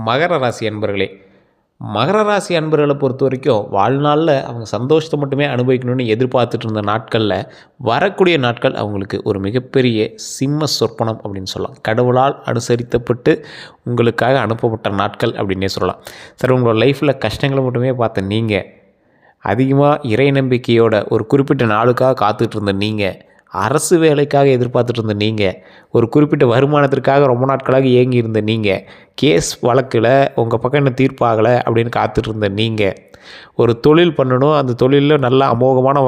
மகர ராசி அன்பர்களே, மகர ராசி அன்பர்களை பொறுத்த வரைக்கும் வாழ்நாளில் அவங்க சந்தோஷத்தை மட்டுமே அனுபவிக்கணும்னு எதிர்பார்த்துட்டு இருந்த நாட்களில் வரக்கூடிய நாட்கள் அவங்களுக்கு ஒரு மிகப்பெரிய சிம்ம சொற்பனம் அப்படின்னு சொல்லலாம். கடவுளால் அனுசரித்தப்பட்டு உங்களுக்காக அனுப்பப்பட்ட நாட்கள் அப்படின்னே சொல்லலாம். சார், உங்களோட லைஃப்பில் கஷ்டங்களை மட்டுமே பார்த்த நீங்கள், அதிகமாக இறை நம்பிக்கையோட ஒரு குறிப்பிட்ட நாளுக்காக காத்துட்டு இருந்த நீங்கள், அரசு வேலைக்காக எதிர்பார்த்துட்டு இருந்த நீங்கள், ஒரு குறிப்பிட்ட வருமானத்திற்காக ரொம்ப நாட்களாக ஏங்கி இருந்த நீங்கள், கேஸ் வழக்கில் உங்கள் பக்கம் என்ன தீர்ப்பாகலை அப்படின்னு காத்துட்டு இருந்த நீங்கள், ஒரு தொழில் பண்ணணும், அந்த தொழிலில் நல்ல அமோகமான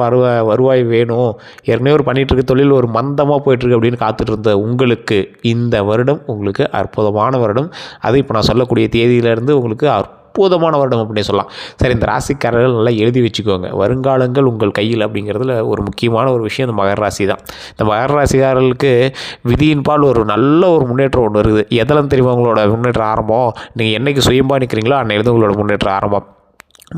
வருவாய் வேணும், ஏற்கனவே ஒரு பண்ணிகிட்ருக்க தொழில் ஒரு மந்தமாக போயிட்டுருக்கு அப்படின்னு காத்துட்டு இருந்த உங்களுக்கு இந்த வருடம் உங்களுக்கு அற்புதமான வருடம். அது இப்போ நான் சொல்லக்கூடிய தேதியிலேருந்து உங்களுக்கு அற்புதமான வருடம் அப்படின்னு சொல்லலாம். சரி, இந்த ராசிக்காரர்கள் நல்லா எழுதி வச்சுக்கோங்க. வருங்காலங்கள் உங்கள் கையில் அப்படிங்கிறதுல ஒரு முக்கியமான ஒரு விஷயம் இந்த மகர ராசி தான். இந்த மகர ராசிக்காரர்களுக்கு விதியின்பால் ஒரு நல்ல ஒரு முன்னேற்றம் ஒன்று இருக்குது. எதெல்லாம் தெரியுமா உங்களோட முன்னேற்றம் ஆரம்பம்? நீங்கள் என்றைக்கு சுயமாக நிற்கிறீங்களோ அன்னையிலேருந்து உங்களோட முன்னேற்றம் ஆரம்பம்.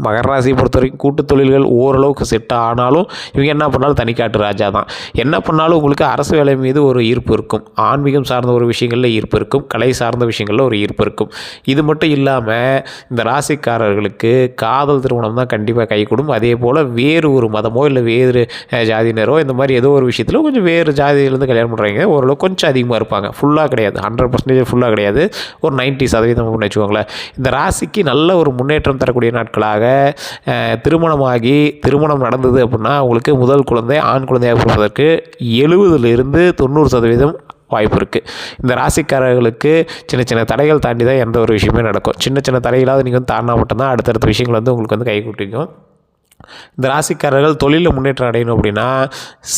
மகர ராசியை பொறுத்த வரைக்கும் கூட்டு தொழில்கள் ஓரளவுக்கு செட் ஆனாலும் இவங்க என்ன பண்ணாலும் தனிக்காட்டு ராஜா தான். என்ன பண்ணாலும் உங்களுக்கு அரசு வேலை மீது ஒரு ஈர்ப்பு இருக்கும், ஆன்மீகம் சார்ந்த ஒரு விஷயங்களில் ஈர்ப்பு இருக்கும், கலை சார்ந்த விஷயங்களில் ஒரு ஈர்ப்பு இருக்கும். இது மட்டும் இல்லாமல் இந்த ராசிக்காரர்களுக்கு காதல் திருமணம் தான் கண்டிப்பாக கை கொடுக்கும். அதே போல் வேறு ஒரு மதமோ இல்லை வேறு ஜாதியினரோ இந்த மாதிரி ஏதோ ஒரு விஷயத்தில் கொஞ்சம் வேறு ஜாதியிலேருந்து கல்யாணம் பண்ணுறவங்க ஓரளவு கொஞ்சம் அதிகமாக இருப்பாங்க. ஃபுல்லாக கிடையாது, 100% ஃபுல்லாக கிடையாது, ஒரு 90% வச்சுக்கோங்களேன். இந்த ராசிக்கு நல்ல ஒரு முன்னேற்றம் தரக்கூடிய நாட்களாக திருமணமாகி திருமணம் நடந்தது அப்படின்னா உங்களுக்கு முதல் குழந்தை ஆண் குழந்தையாக பிறப்பதற்கு 70% வாய்ப்பு இருக்குது. இந்த ராசிக்காரர்களுக்கு சின்ன சின்ன தடைகள் தாண்டி தான் எந்த ஒரு விஷயமே நடக்கும். சின்ன சின்ன தடைகளாவது நீங்கள் தாண்டினா மட்டும்தான் அடுத்தடுத்த விஷயங்கள் உங்களுக்கு கை கூட்டிக்கும். இந்த ராசிக்காரர்கள் தொழிலில் முன்னேற்றம் அடையணும் அப்படின்னா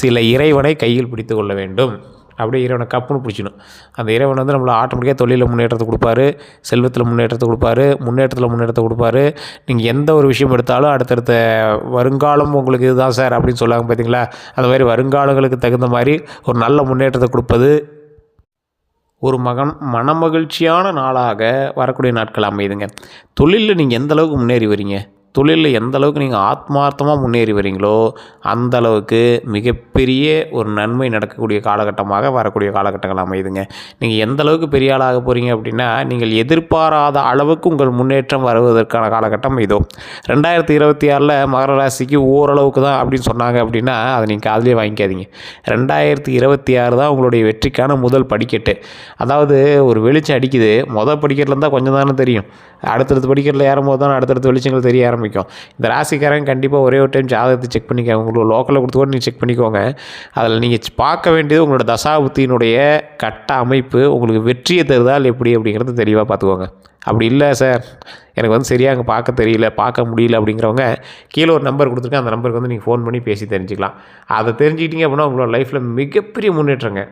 சில இறைவனை கையில் பிடித்து கொள்ள வேண்டும். அப்படியே இறைவனை கப்புன்னு பிடிச்சிடும். அந்த இறைவன் நம்மளை ஆட்டோமேட்டிக்காக தொழிலில் முன்னேற்றத்தை கொடுப்பாரு, செல்வத்தில் முன்னேற்றத்தை கொடுப்பாரு, முன்னேற்றத்தை கொடுப்பாரு. நீங்கள் எந்த ஒரு விஷயம் எடுத்தாலும் அடுத்தடுத்த வருங்காலம் உங்களுக்கு இதுதான் சார் அப்படின்னு சொல்லாங்க பார்த்தீங்களா? அந்த மாதிரி வருங்காலங்களுக்கு தகுந்த மாதிரி ஒரு நல்ல முன்னேற்றத்தை கொடுப்பது ஒரு மனமகிழ்ச்சியான நாளாக வரக்கூடிய நாட்கள் அமையுதுங்க. தொழிலில் நீங்கள் எந்த அளவுக்கு முன்னேறி வரீங்க, தொழிலில் எந்த அளவுக்கு நீங்கள் ஆத்மார்த்தமாக முன்னேறி வரீங்களோ அந்த அளவுக்கு மிகப்பெரிய ஒரு நன்மை நடக்கக்கூடிய காலகட்டமாக வரக்கூடிய காலகட்டங்கள் அமையுதுங்க. நீங்கள் எந்த அளவுக்கு பெரிய ஆளாக போகிறீங்க அப்படின்னா நீங்கள் எதிர்பாராத அளவுக்கு உங்கள் முன்னேற்றம் வருவதற்கான காலகட்டம் இதோ. 2026 மகர ராசிக்கு ஓரளவுக்கு தான் அப்படின்னு சொன்னாங்க அப்படின்னா அதை நீங்கள் காதிலே வாங்கிக்காதீங்க. 2026 தான் உங்களுடைய வெற்றிக்கான முதல் படிக்கட்டு. அதாவது ஒரு வெளிச்சம் அடிக்குது, முதல் படிக்கட்டில் இருந்தால் கொஞ்சம் தானே தெரியும், அடுத்தடுத்து படிக்கட்டில் ஏறும்போது தான் அடுத்தடுத்த வெளிச்சங்கள் தெரிய ஆரம்பிக்கும். இந்த ராசிக்காரங்க கண்டிப்பாக ஒரே ஒரு டைம் ஜாதகத்தை செக் பண்ணிக்கோங்க. உங்களுக்கு லோக்கலில் கொடுத்து கூட நீங்கள் செக் பண்ணிக்கோங்க. அதில் நீங்கள் பார்க்க வேண்டியது உங்களோட தசாபுத்தியினுடைய கட்ட அமைப்பு உங்களுக்கு வெற்றியை தருதால் எப்படி அப்படிங்கிறது தெளிவாக பார்த்துக்கோங்க. அப்படி இல்லை சார் எனக்கு சரியாக அங்கே பார்க்க தெரியல, பார்க்க முடியல அப்படிங்கிறவங்க கீழே ஒரு நம்பர் கொடுத்துருக்கேன், அந்த நம்பருக்கு நீங்கள் ஃபோன் பண்ணி பேசி தெரிஞ்சுக்கலாம். அதை தெரிஞ்சுக்கிட்டீங்க அப்படின்னா உங்களோட லைஃப்பில் மிகப்பெரிய முன்னேற்றங்க.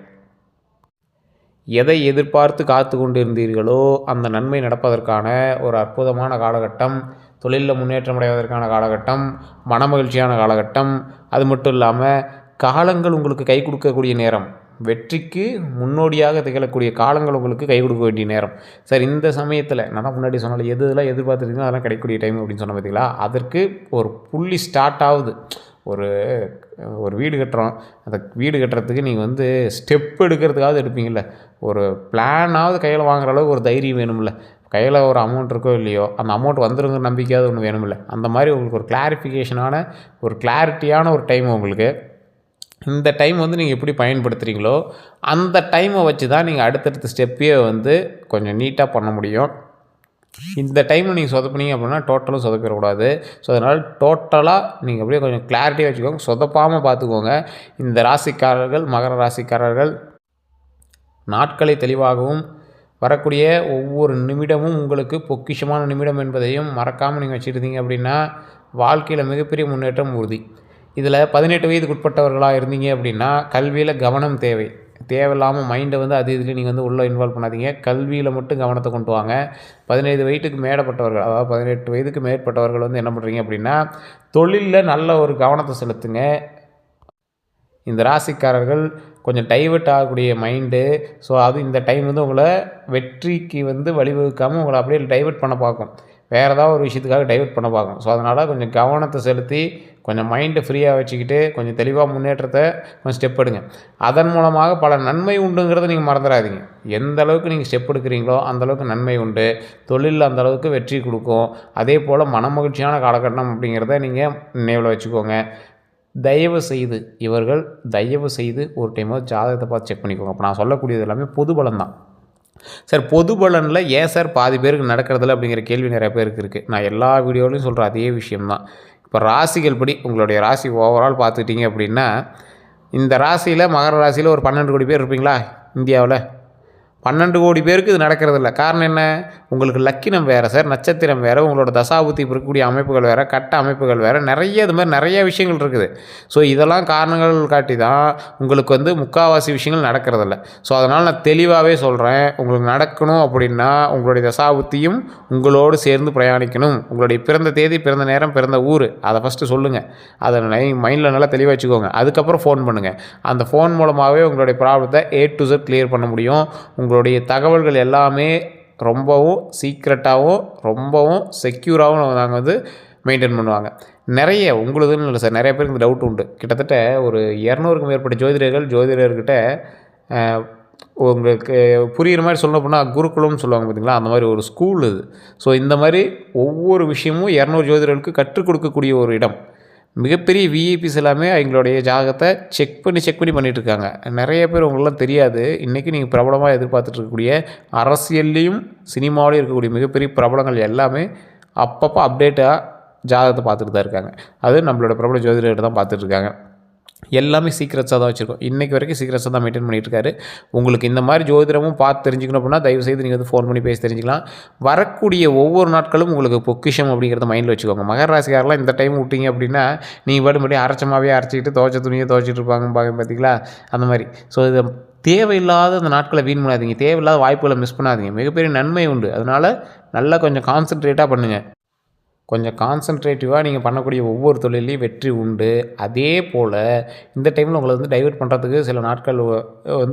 எதை எதிர்பார்த்து காத்து கொண்டு இருந்தீர்களோ அந்த நன்மை நடப்பதற்கான ஒரு அற்புதமான காலகட்டம், தொழிலில் முன்னேற்றம் அடைவதற்கான காலகட்டம், மனமகிழ்ச்சியான காலகட்டம். அது மட்டும் இல்லாமல் காலங்கள் உங்களுக்கு கை கொடுக்கக்கூடிய நேரம், வெற்றிக்கு முன்னோடியாக திகழக்கூடிய காலங்கள் உங்களுக்கு கை கொடுக்க வேண்டிய நேரம். சார், இந்த சமயத்தில் நான் முன்னாடி சொன்னால எதெல்லாம் எதிர்பார்த்துருக்கீங்களோ அதெல்லாம் கிடைக்கக்கூடிய டைம் அப்படின்னு சொன்ன பார்த்தீங்களா, அதற்கு ஒரு புள்ளி ஸ்டார்ட் ஆகுது. ஒரு வீடு கட்டுறோம், அந்த வீடு கட்டுறதுக்கு நீங்கள் ஸ்டெப் எடுக்கிறதுக்காவது எடுப்பீங்கள்ல, ஒரு பிளானாவது கையில் வாங்குற அளவுக்கு ஒரு தைரியம் வேணும்ல, கையில் ஒரு அமௌண்ட் இருக்கோ இல்லையோ அந்த அமௌண்ட் வந்துருங்க நம்பிக்கையாவது ஒன்று வேணும்ல. அந்த மாதிரி உங்களுக்கு ஒரு கிளாரிஃபிகேஷனான ஒரு கிளாரிட்டியான ஒரு டைம் உங்களுக்கு. இந்த டைம் நீங்கள் எப்படி பயன்படுத்துகிறீங்களோ அந்த டைமை வச்சு தான் நீங்கள் அடுத்தடுத்த ஸ்டெப்பையே கொஞ்சம் நீட்டாக பண்ண முடியும். இந்த டைமில் நீங்கள் சொதப்பினீங்க அப்படின்னா டோட்டலாக சொதப்பிடக்கூடாது. ஸோ அதனால் டோட்டலாக நீங்கள் அப்படியே கொஞ்சம் கிளாரிட்டியாக வச்சுக்கோங்க, சொதப்பாமல் பார்த்துக்கோங்க. இந்த ராசிக்காரர்கள் மகர ராசிக்காரர்கள் நாட்களை தெளிவாகவும் வரக்கூடிய ஒவ்வொரு நிமிடமும் உங்களுக்கு பொக்கிஷமான நிமிடம் என்பதையும் மறக்காமல் நீங்கள் வச்சுருந்தீங்க அப்படின்னா வாழ்க்கையில் மிகப்பெரிய முன்னேற்றம் உறுதி. இதில் 18 வயதுக்கு உட்பட்டவர்களாக இருந்தீங்க அப்படின்னா கல்வியில் கவனம் தேவையில்லாமல் மைண்டை அது இதில் நீங்கள் உள்ளே இன்வால்வ் பண்ணாதீங்க. கல்வியில் மட்டும் கவனத்தை கொண்டு வாங்க. 15 வயதுக்கு மேற்பட்டவர்கள், அதாவது 18 வயதுக்கு மேற்பட்டவர்கள் என்ன பண்ணுறீங்க அப்படின்னா தொழிலில் நல்ல ஒரு கவனத்தை செலுத்துங்க. இந்த ராசிக்காரர்கள் கொஞ்சம் டைவர்ட் ஆகக்கூடிய மைண்டு. ஸோ அது இந்த டைம் உங்களை வெற்றிக்கு வழிவகுக்காமல் உங்களை அப்படியே டைவர்ட் பண்ண பார்க்கும், வேறு ஏதாவது ஒரு விஷயத்துக்காக டைவர்ட் பண்ண பார்க்கும். ஸோ அதனால் கொஞ்சம் கவனத்தை செலுத்தி கொஞ்சம் மைண்டை ஃப்ரீயாக வச்சுக்கிட்டு கொஞ்சம் தெளிவாக முன்னேற்றத்தை கொஞ்சம் ஸ்டெப் எடுங்க. அதன் மூலமாக பல நன்மை உண்டுங்கிறத நீங்கள் மறந்துடாதீங்க. எந்த அளவுக்கு நீங்கள் ஸ்டெப் எடுக்கிறீங்களோ அந்தளவுக்கு நன்மை உண்டு. தொழிலில் அந்தளவுக்கு வெற்றி கொடுக்கும். அதே போல் மனமகிழ்ச்சியான காலகட்டம் அப்படிங்கிறத நீங்கள் நினைவில் வச்சுக்கோங்க. தயவு செய்து ஒரு டைமாவது ஜாதகத்தை பார்த்து செக் பண்ணிக்கோங்க. அப்போ நான் சொல்லக்கூடியது எல்லாமே பொது பலன் தான். சார் பொது பலனில் ஏன் சார் பாதி பேருக்கு நடக்கிறதில்ல அப்படிங்கிற கேள்வி நிறைய பேருக்கு இருக்குது. நான் எல்லா வீடியோலையும் சொல்கிற அதே விஷயம்தான். இப்போ ராசிகள் படி உங்களுடைய ராசி ஓவரால் பார்த்துக்கிட்டிங்க அப்படின்னா, இந்த ராசியில் மகர ராசியில் ஒரு 12 கோடி பேர் இருப்பீங்களா இந்தியாவில்? 12 கோடி பேருக்கு இது நடக்கிறதில்ல. காரணம் என்ன? உங்களுக்கு லக்கினம் வேறு சார், நட்சத்திரம் வேறு, உங்களோட தசாபுத்தி இருக்கக்கூடிய அமைப்புகள் வேறு, கட்ட அமைப்புகள் வேறு, நிறைய இது மாதிரி நிறைய விஷயங்கள் இருக்குது. ஸோ இதெல்லாம் காரணங்கள் காட்டி தான் உங்களுக்கு முக்கால்வாசி விஷயங்கள் நடக்கிறதில்ல. ஸோ அதனால் நான் தெளிவாகவே சொல்கிறேன், உங்களுக்கு நடக்கணும் அப்படின்னா உங்களுடைய தசாபுத்தியும் உங்களோடு சேர்ந்து பிரயாணிக்கணும். உங்களுடைய பிறந்த தேதி, பிறந்த நேரம், பிறந்த ஊர் அதை ஃபஸ்ட்டு சொல்லுங்கள். அதை மைண்டில் நல்லா தெளிவாக வச்சுக்கோங்க. அதுக்கப்புறம் ஃபோன் பண்ணுங்கள். அந்த ஃபோன் மூலமாகவே உங்களுடைய ப்ராப்ளத்தை A to Z கிளியர் பண்ண முடியும். உங்களுடைய தகவல்கள் எல்லாமே ரொம்பவும் சீக்ரெட்டாகவும் ரொம்பவும் செக்யூராகவும் நாங்கள் மெயின்டைன் பண்ணுவாங்க. நிறைய உங்களுதுன்னு இல்லை சார், நிறைய பேருக்கு இந்த டவுட் உண்டு. கிட்டத்தட்ட ஒரு 200க்கும் மேற்பட்ட ஜோதிடர்கிட்ட உங்களுக்கு புரிகிற மாதிரி சொல்லணும் அப்படின்னா குருகுலம்னு சொல்லுவாங்க பார்த்தீங்களா, அந்த மாதிரி ஒரு ஸ்கூல் இது. ஸோ இந்த மாதிரி ஒவ்வொரு விஷயமும் 200 ஜோதிடர்களுக்கு கற்றுக் கொடுக்கக்கூடிய ஒரு இடம். மிகப்பெரிய விஐபிஸ் எல்லாமே எங்களுடைய ஜாதகத்தை செக் பண்ணி பண்ணிகிட்ருக்காங்க. நிறைய பேர் உங்களெலாம் தெரியாது. இன்றைக்கி நீங்கள் பிரபலமாக எதிர்பார்த்துட்டு இருக்கக்கூடிய அரசியல்லையும் சினிமாவிலையும் இருக்கக்கூடிய மிகப்பெரிய பிரபலங்கள் எல்லாமே அப்பப்போ அப்டேட்டாக ஜாதகத்தை பார்த்துட்டு தான் இருக்காங்க. அது நம்மளோட பிரபல ஜோதிடர்கிட்ட தான் பார்த்துட்ருக்காங்க. எல்லாமே சீக்ரெட்ஸாக தான் வச்சுருக்கோம். இன்றைக்கி வரைக்கும் சீக்ரெட்ஸாக தான் மெயின்டைன் பண்ணிகிட்ருக்காரு. உங்களுக்கு இந்த மாதிரி ஜோதிடமும் பார்த்து தெரிஞ்சுக்கணும் அப்படின்னா தயவுசெய்து நீங்கள் ஃபோன் பண்ணி பேசி தெரிஞ்சுக்கலாம். வரக்கூடிய ஒவ்வொரு நாட்களும் உங்களுக்கு பொக்கிஷம் அப்படிங்கிறத மைண்டில் வச்சுக்கோங்க. மகர ராசிக்காரெலாம் இந்த டைம் விட்டிங்க அப்படின்னா நீங்கள் பாட்டு அரைச்சமாகவே அரைச்சிக்கிட்டு துவைச்ச துணியை துவைச்சிட்டு இருப்பாங்க பார்த்தீங்களா, அந்த மாதிரி. ஸோ இது தேவையில்லாத அந்த நாட்களை வீண் பண்ணாதீங்க. தேவையில்லாத வாய்ப்புகளை மிஸ் பண்ணாதீங்க. மிகப்பெரிய நன்மை உண்டு. அதனால் நல்லா கொஞ்சம் கான்சன்ட்ரேட்டாக பண்ணுங்கள். கொஞ்சம் கான்சன்ட்ரேட்டிவாக நீங்கள் பண்ணக்கூடிய ஒவ்வொரு தொழிலையும் வெற்றி உண்டு. அதே போல் இந்த டைமில் உங்களை டைவர்ட் பண்ணுறதுக்கு சில நாட்கள்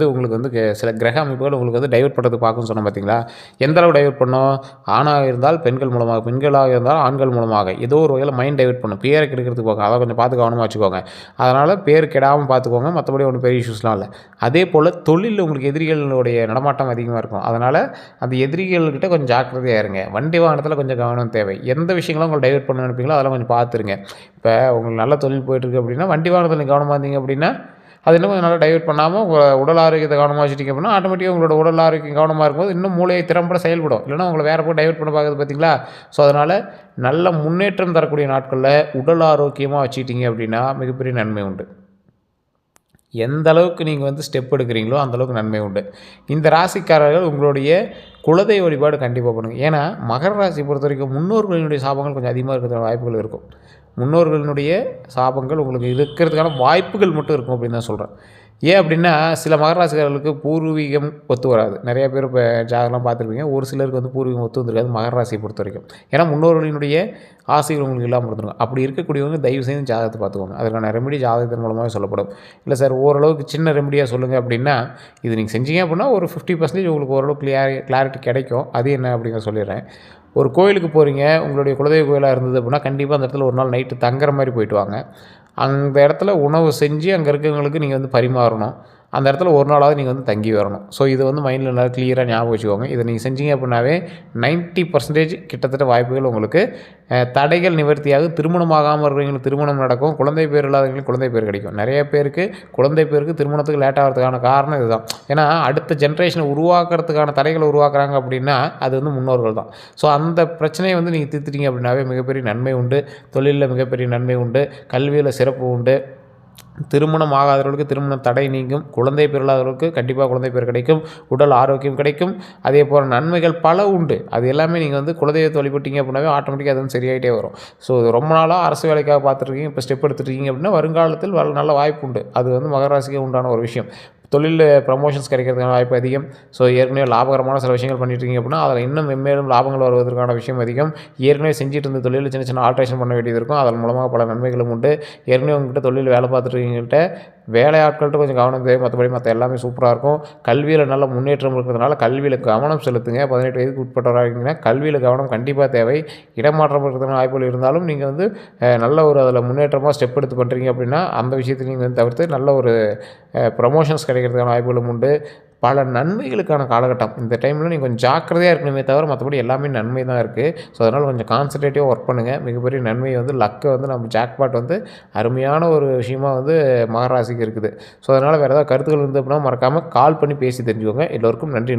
உங்களுக்கு சில கிரக அமைப்புகள் உங்களுக்கு டைவர்ட் பண்ணுறதுக்கு பார்க்குன்னு சொன்னோம் பார்த்தீங்களா. எந்த அளவு டைவர்ட் பண்ணோம்? ஆணாக இருந்தால் பெண்கள் மூலமாக, பெண்களாக இருந்தால் ஆண்கள் மூலமாக ஏதோ ஒரு வகையில் மைண்ட் டைவர்ட் பண்ணும். பேரை கெடுக்கிறதுக்கு போங்க. அதை கொஞ்சம் பார்த்து கவனமாக வச்சுக்கோங்க. அதனால் பேர் கெடாமல் பார்த்துக்கோங்க. மற்றபடி ஒன்றும் பெரிய இஷ்யூஸ்லாம் இல்லை. அதே போல் தொழிலில் உங்களுக்கு எதிரிகளுடைய நடமாட்டம் அதிகமாக இருக்கும். அதனால் அந்த எதிரிகள்கிட்ட கொஞ்சம் ஜாக்கிரதையாக இருங்க. வண்டி வாகனத்தில் கொஞ்சம் கவனம் தேவை. எந்த விஷயங்களும் உங்களை டைவர்ட் பண்ண நினைப்பீங்களோ அதெல்லாம் கொஞ்சம் பார்த்துருங்க. இப்போ உங்களுக்கு நல்ல தொழில் போயிட்டுருக்கு அப்படின்னா வண்டி வாகனத்தில் கவனமாக இருந்தீங்க அப்படின்னா அது இன்னும் கொஞ்சம் நல்லா டைவர்ட் பண்ணாமல் உங்கள் உடல் ஆரோக்கியத்தை கவனமாக வச்சுட்டிங்க அப்படின்னா ஆட்டோமேட்டிக்காக உங்களோட உடல் ஆரோக்கியம் கவனமாக இருக்கும்போது இன்னும் மூளையை திறம்பட செயல்படும். இல்லைனா உங்களை வேறு போய் டைவர்ட் பண்ண பார்க்குறது பார்த்தீங்களா. ஸோ அதனால் நல்ல முன்னேற்றம் தரக்கூடிய நாட்களில் உடல் ஆரோக்கியமாக வச்சுக்கிட்டீங்க அப்படின்னா மிகப்பெரிய நன்மை உண்டு. எந்த அளவுக்கு நீங்கள் ஸ்டெப் எடுக்கிறீங்களோ அந்தளவுக்கு நன்மை உண்டு. இந்த ராசிக்காரர்கள் உங்களுடைய குலதெய்வ வழிபாடு கண்டிப்பாக பண்ணுங்கள். ஏன்னா மகர ராசி பொறுத்த வரைக்கும் முன்னோர்களினுடைய சாபங்கள் கொஞ்சம் அதிகமாக இருக்கிற வாய்ப்புகள் இருக்கும். முன்னோர்களினுடைய சாபங்கள் உங்களுக்கு இருக்கிறதுக்கான வாய்ப்புகள் மட்டும் இருக்கும் அப்படின்னு தான் சொல்கிறேன். ஏன் அப்படின்னா சில மகர ராசிக்காரர்களுக்கு பூர்வீகம் ஒத்து வராது. நிறைய பேர் இப்போ ஜாதகம்லாம் பார்த்துருப்பீங்க. ஒரு சிலருக்கு பூர்வீகம் ஒத்து வந்துருக்காது மகர ராசியை பொறுத்த வரைக்கும். ஏன்னா முன்னோர்களினுடைய ஆசைகள் உங்களுக்கு இல்லாமல் இருந்துருங்க. அப்படி இருக்கக்கூடியவங்க தயவு செய்து ஜாதகத்தை பார்த்துக்கோங்க. அதுக்கான ரெமெடி ஜாதகத்தின் மூலமாகவே சொல்லப்படும். இல்லை சார் ஓரளவுக்கு சின்ன ரெமெடியாக சொல்லுங்கள் அப்படின்னா இது நீங்கள் செஞ்சீங்க அப்படின்னா ஒரு 50% உங்களுக்கு ஓரளவு கிளாரிட்டி கிடைக்கும். அது என்ன அப்படிங்கிற சொல்லிடுறேன். ஒரு கோயிலுக்கு போகிறீங்க, உங்களுடைய குலதெய்வ கோயிலாக இருந்தது அப்படின்னா கண்டிப்பாக அந்த இடத்துல ஒரு நாள் நைட்டு தங்குற மாதிரி போயிட்டு வாங்க. அந்த இடத்துல உணவு செஞ்சு அங்கே இருக்கிறவங்களுக்கு நீங்கள் பரிமாறணும். அந்த இடத்துல ஒரு நாளாவது நீங்கள் தங்கி வரணும். ஸோ இது மைண்டில் நல்லா கிளியராக ஞாபகம் வச்சுக்கோங்க. இதை நீங்கள் செஞ்சீங்க அப்படின்னாவே 90% கிட்டத்தட்ட வாய்ப்புகள் உங்களுக்கு தடைகள் நிவர்த்தியாகும். திருமணமாகாமல் இருக்கிறவங்களுக்கு திருமணம் நடக்கும். குழந்தை பேர் இல்லாதவங்களுக்கு குழந்தை பேர் கிடைக்கும். நிறைய பேருக்கு குழந்தை பேருக்கு திருமணத்துக்கு லேட் ஆகிறதுக்கான காரணம் இதுதான். ஏன்னா அடுத்த ஜென்ரேஷனை உருவாக்குறதுக்கான தடைகளை உருவாக்குறாங்க அப்படின்னா அது முன்னோர்கள் தான். ஸோ அந்த பிரச்சனையை நீங்கள் தீர்த்துட்டீங்க அப்படின்னாவே மிகப்பெரிய நன்மை உண்டு. தொழிலில் மிகப்பெரிய நன்மை உண்டு. கல்வியில் சிறப்பு உண்டு. திருமணம் ஆகாதவர்களுக்கு திருமண தடை நீங்கும். குழந்தை பேர் இல்லாதவர்களுக்கு கண்டிப்பாக குழந்தை பேர் கிடைக்கும். உடல் ஆரோக்கியம் கிடைக்கும். அதே போல் நன்மைகள் பல உண்டு. அது எல்லாமே நீங்கள் குலதெய்வத்தை வழிபட்டீங்க அப்படின்னாவே ஆட்டோமேட்டிக்காக அது சரியாகிட்டே வரும். ஸோ ரொம்ப நாளாக அரசு வேலைக்காக பார்த்துருக்கீங்க, இப்போ ஸ்டெப் எடுத்துருக்கீங்க அப்படின்னா வருங்காலத்தில் நல்ல வாய்ப்பு உண்டு. அது மகர ராசிக்கு உண்டான ஒரு விஷயம். தொழிலில் ப்ரமோஷன்ஸ் கிடைக்கிறதுக்கான வாய்ப்பு அதிகம். ஸோ ஏற்கனவே லாபகரமான சில விஷயங்கள் பண்ணிட்டுருக்கீங்க அப்படின்னா, அதில் இன்னும் மென்மேலும் லாபங்கள் வருவதற்கான விஷயம் அதிகம். ஏற்கனவே செஞ்சுட்டு இருந்த தொழிலில் சின்ன சின்ன ஆல்ட்ரேஷன் பண்ண வேண்டியது இருக்கும். அதன் மூலமாக பல நன்மைகளும் உண்டு. ஏற்கனவே உங்ககிட்ட தொழில் வேலை பார்த்துட்டு இருக்கவங்ககிட்ட வேலையாட்கள்கிட்ட கொஞ்சம் கவனம் தேவை. மற்றபடி மற்ற எல்லாமே சூப்பராக இருக்கும். கல்வியில் நல்ல முன்னேற்றம் இருக்கிறதுனால கல்வியில் கவனம் செலுத்துங்க. 18 வயதுக்கு உட்பட்டவராக இருக்கீங்கன்னா கல்வியில் கவனம் கண்டிப்பாக தேவை. இடமாற்றம் இருக்கிறதுக்கான வாய்ப்புகள் இருந்தாலும் நீங்கள் வந்து நல்ல ஒரு அதில் முன்னேற்றமாக ஸ்டெப் எடுத்து பண்ணுறீங்க அப்படின்னா அந்த விஷயத்தை நீங்கள் வந்து தவிர்த்து நல்ல ஒரு ப்ரமோஷன்ஸ் கிடைக்கிறதுக்கான வாய்ப்புகளும் உண்டு. பல நன்மைகளுக்கான காலகட்டம். இந்த டைமில் நீங்கள் கொஞ்சம் ஜாக்கிரதையாக இருக்கணுமே தவிர மற்றபடி எல்லாமே நன்மை தான் இருக்குது. ஸோ அதனால் கொஞ்சம் கான்சன்ட்ரேட்டிவாக ஒர்க் பண்ணுங்கள். மிகப்பெரிய நன்மை வந்து லக்கை வந்து நம்ம ஜாக்பாட் வந்து அருமையான ஒரு விஷயமா வந்து மகர ராசிக்கு இருக்குது. ஸோ அதனால் வேறு ஏதாவது கருத்துக்கள் இருந்து அப்படின்னா மறக்காமல் கால் பண்ணி பேசி தெரிஞ்சுக்கோங்க. எல்லோருக்கும் நன்றி.